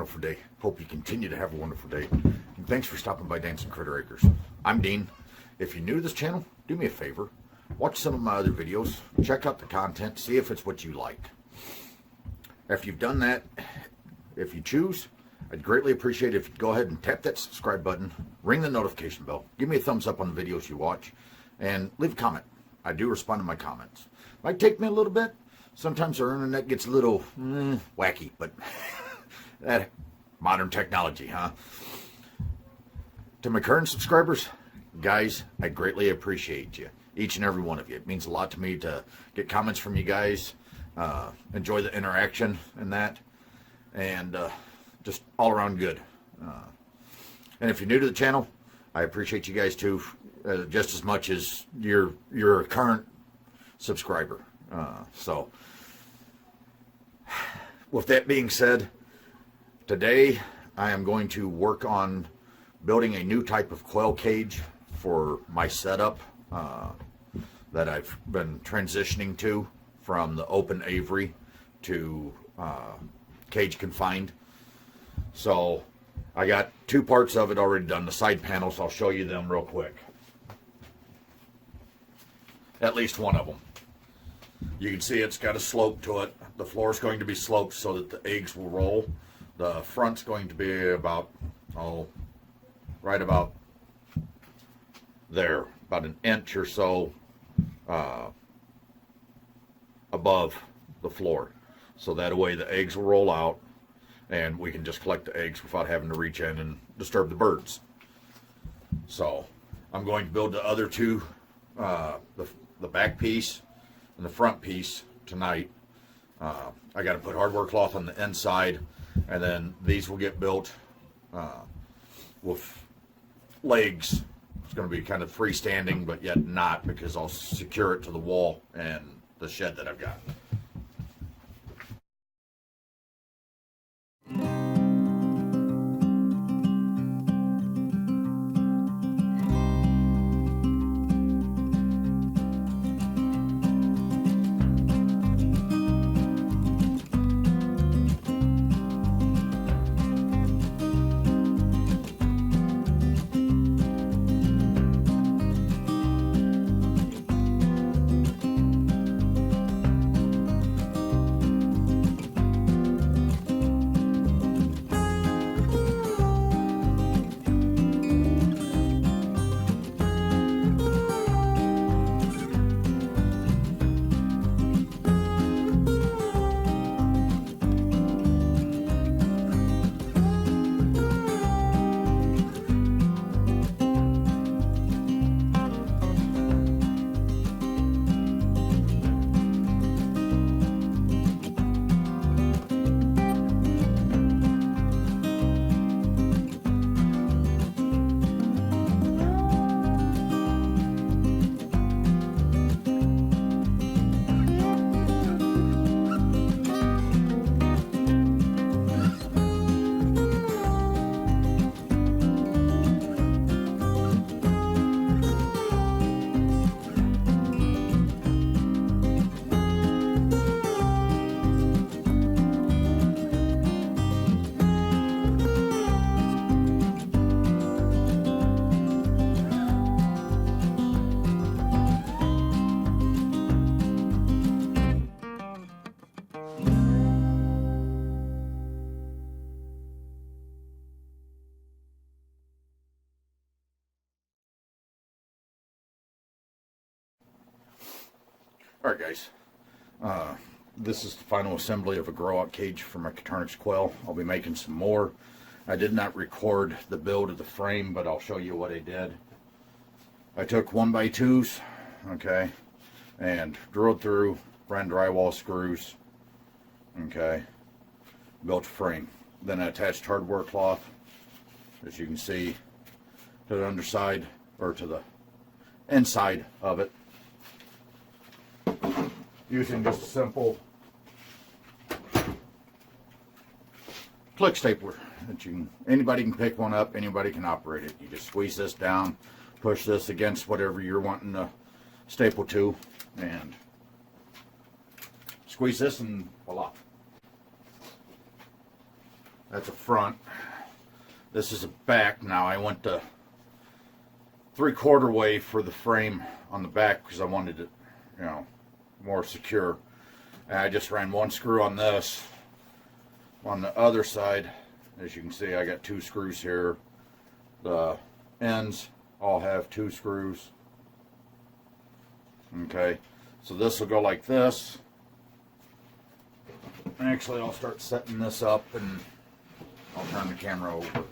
wonderful day. Hope you continue to have a wonderful day. And thanks for stopping by Dancing Critter Acres. I'm Dean. If you're new to this channel, do me a favor. Watch some of my other videos. Check out the content. See if it's what you like. After you've done that, if you choose, I'd greatly appreciate it if you'd go ahead and tap that subscribe button, ring the notification bell, give me a thumbs up on the videos you watch, and leave a comment. I do respond to my comments. Might take me a little bit. Sometimes our internet gets a little wacky, but that modern technology, huh? To my current subscribers, guys, I greatly appreciate you. Each and every one of you. It means a lot to me to get comments from you guys, enjoy the interaction and that, and just all around good. And if you're new to the channel, I appreciate you guys too, just as much as your current subscriber. So, with that being said, today I am going to work on building a new type of quail cage for my setup that I've been transitioning to from the open aviary to cage confined. So I got two parts of it already done, the side panels. I'll show you them real quick. At least one of them. You can see it's got a slope to it. The floor is going to be sloped so that the eggs will roll. The front's going to be about, right about there, about an inch or so above the floor. So that way the eggs will roll out and we can just collect the eggs without having to reach in and disturb the birds. So I'm going to build the other two, the back piece and the front piece tonight. I got to put hardware cloth on the inside, and then these will get built with legs. It's going to be kind of freestanding, but yet not, because I'll secure it to the wall and the shed that I've got. Alright guys, this is the final assembly of a grow-out cage for my Catarnix quail. I'll be making some more. I did not record the build of the frame, but I'll show you what I did. I took 1x2s, okay, and drilled through, ran drywall screws, okay, built a frame. Then I attached hardware cloth, as you can see, to the underside, or to the inside of it, using just a simple click stapler that anybody can pick one up, anybody can operate it. You just squeeze this down, push this against whatever you're wanting to staple to, and squeeze this, and voila. That's a front. This is a back. Now I went to 3/4 way for the frame on the back because I wanted it, you know, more secure. And I just ran one screw on this. On the other side, as you can see, I got 2 screws here. The ends all have 2 screws. Okay, so this will go like this. Actually, I'll start setting this up and I'll turn the camera over.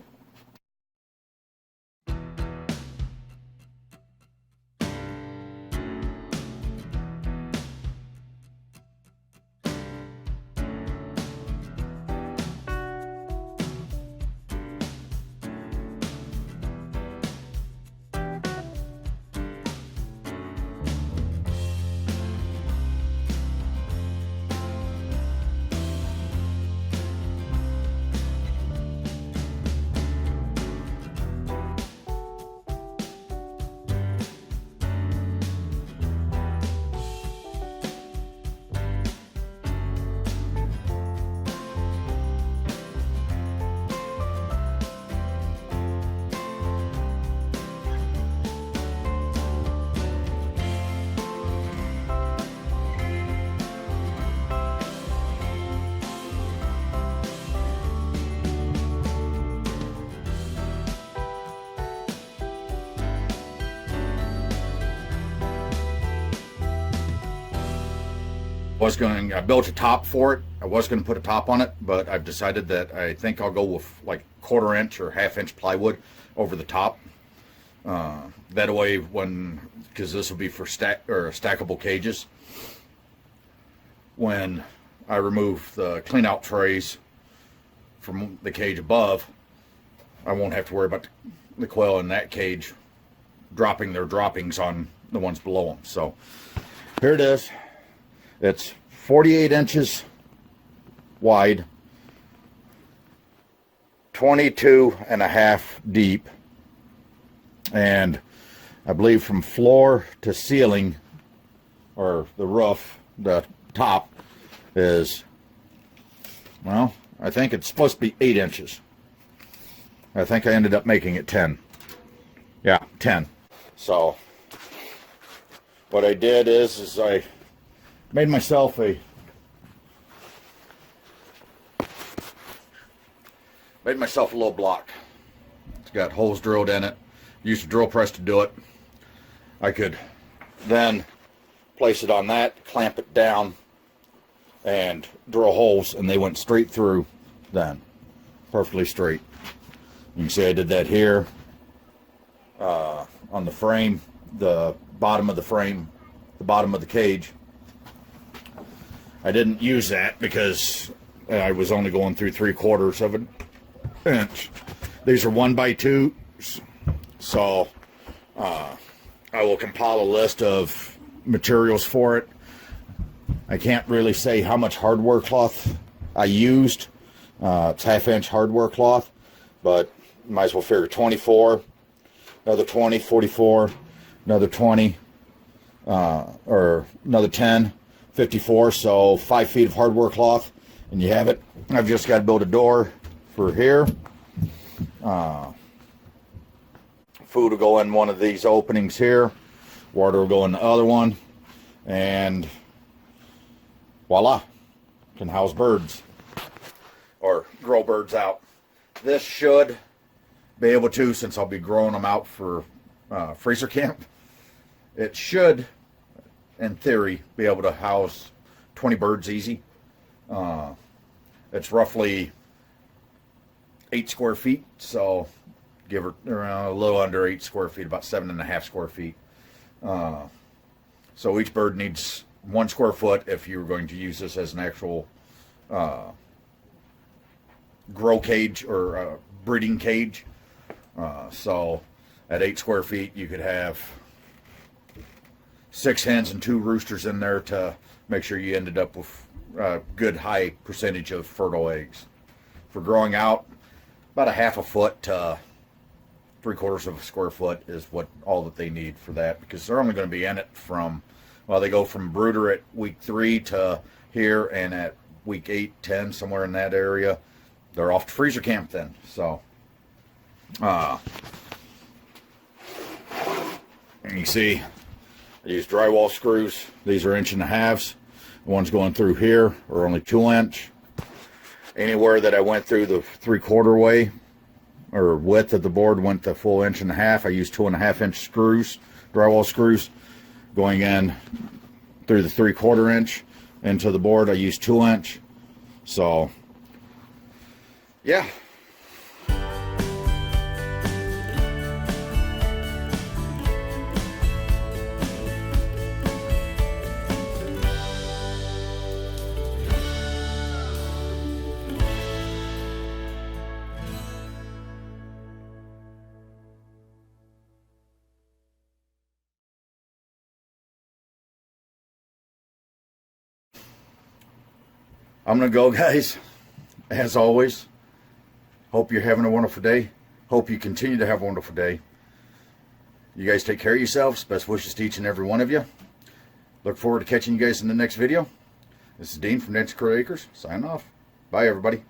I built a top for it. I was going to put a top on it, but I've decided that I think I'll go with like 1/4 inch or 1/2 inch plywood over the top. That way, because this will be for stackable cages, when I remove the clean out trays from the cage above, I won't have to worry about the quail in that cage dropping their droppings on the ones below them. So here it is. It's 48 inches wide, 22.5 deep, and I believe from floor to ceiling, or the roof, the top is, well, I think it's supposed to be 8 inches. I think I ended up making it 10. Yeah, 10. So what I did is I made myself a little block. It's got holes drilled in it. Used a drill press to do it. I could then place it on that, clamp it down, and drill holes, and they went straight through then. Perfectly straight. You can see I did that here on the frame, the bottom of the frame, the bottom of the cage. I didn't use that because I was only going through 3/4 of an inch. These are 1x2s, so I will compile a list of materials for it. I can't really say how much hardware cloth I used. It's 1/2 inch hardware cloth, but you might as well figure 24, another 20, 44, another 20, or another 10. 54, so 5 feet of hardware cloth, and you have it. I've just got to build a door for here. Food will go in one of these openings here. Water will go in the other one, and voila, can house birds or grow birds out. This should be able to, since I'll be growing them out for freezer camp, it should, in theory, be able to house 20 birds easy. It's roughly 8 square feet, so give her around a little under 8 square feet, about 7.5 square feet. So each bird needs 1 square foot if you're going to use this as an actual grow cage or breeding cage. So at 8 square feet, you could have 6 hens and 2 roosters in there to make sure you ended up with a good high percentage of fertile eggs. For growing out, about a 1/2 foot to 3/4 of a square foot is all that they need for that, because they're only going to be in it from, well, they go from brooder at week 3 to here, and at week 8, 10, somewhere in that area, they're off to freezer camp then. So, and you see, I use drywall screws. These are 1.5 inches. The ones going through here are only 2 inch. Anywhere that I went through the 3/4 way or width of the board went the full 1.5 inches. I used 2.5 inch screws, drywall screws, going in through the 3/4 inch into the board. I used 2 inch. So, yeah. I'm going to go, guys. As always, hope you're having a wonderful day. Hope you continue to have a wonderful day. You guys take care of yourselves. Best wishes to each and every one of you. Look forward to catching you guys in the next video. This is Dean from Untitled Chapter, signing off. Bye, everybody.